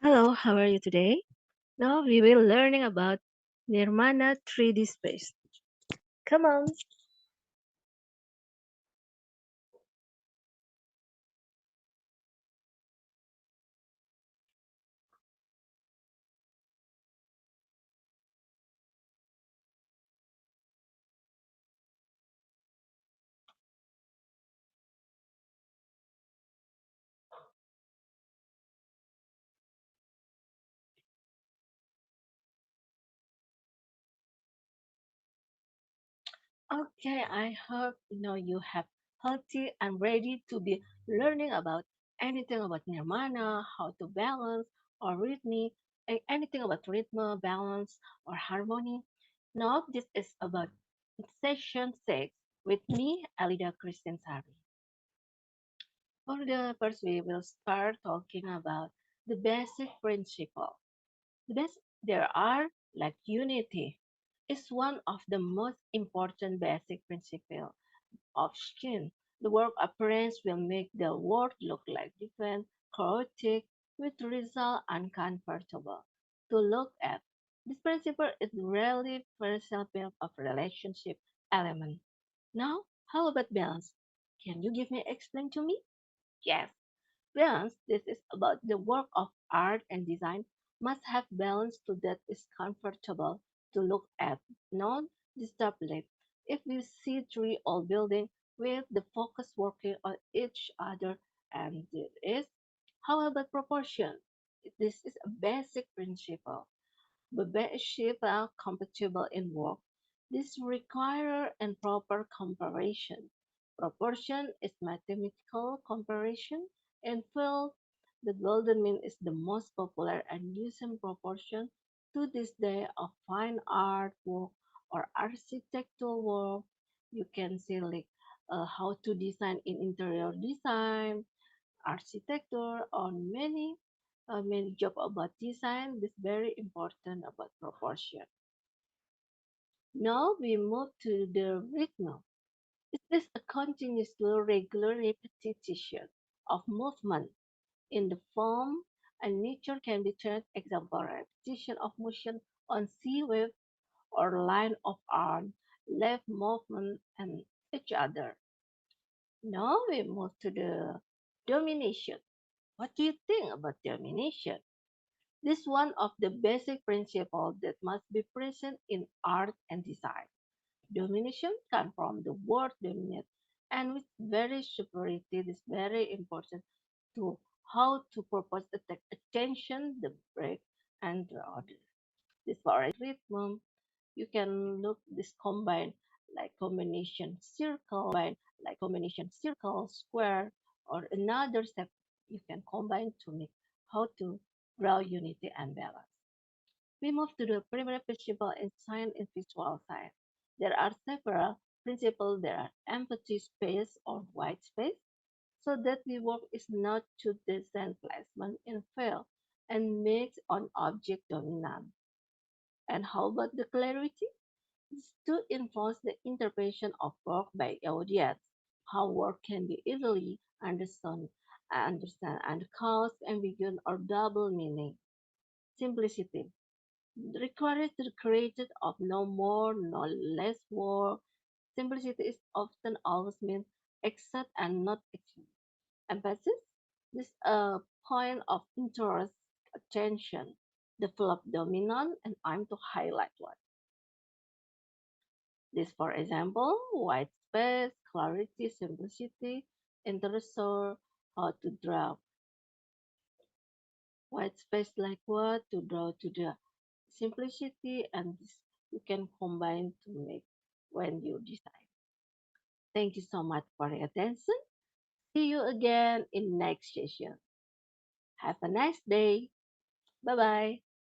Hello, how are you today? Now we will learning about Nirmana 3D space. Come on. Okay, I hope you have healthy and ready to be learning about anything about Nirmana, how to balance or rhythm, anything about rhythm, balance or harmony. Now this is about session 6 with me, Alida Christian Sari. For the first, we will start talking about the basic principle. This there are like unity is one of the most important basic principles of skin. The work appearance will make the world look like different, chaotic, with result uncomfortable to look at. This principle is really principle of relationship element. Now, how about balance? Can you give me explain to me? Yes. Balance, this is about the work of art and design, must have balance so that is comfortable to look at, not disturbingly. If we see three old buildings with the focus working on each other and it is, how about proportion? This is a basic principle. Membership are compatible in work. This requires and proper comparison. Proportion is mathematical comparison and field. The golden mean is the most popular and used proportion to this day of fine art work or architectural work. You can see like how to design in interior design, architecture, or many job about design. This very important about proportion. Now we move to the rhythm. It is a continuous regular repetition of movement in the form and nature can be turned example repetition of motion on sea wave or line of arm, left movement and each other. Now we move to the domination. What do you think about domination? This is one of the basic principles that must be present in art and design. Domination comes from the word dominate, and with very superiority, it is very important to how to propose the attention, the break, and the order. This for a rhythm, you can look this combination circle, square, or another step you can combine to make how to draw unity and balance. We move to the primary principle in science and visual science. There are several principles. There are empty space or white space, so that the work is not to design placement in field and makes on object dominant. And how about the clarity? It's to enforce the interpretation of work by audience. How work can be easily understand and cause ambiguity or double meaning. Simplicity requires the creation of no more, no less work. Simplicity is often always means accept and not achieve. Emphasis this a point of interest, attention, develop dominant, and I'm to highlight one. This, for example, white space, clarity, simplicity, interest, or how to draw white space like what to draw to the simplicity and this you can combine to make when you design. Thank you so much for your attention. See you again in next session. Have a nice day. Bye bye.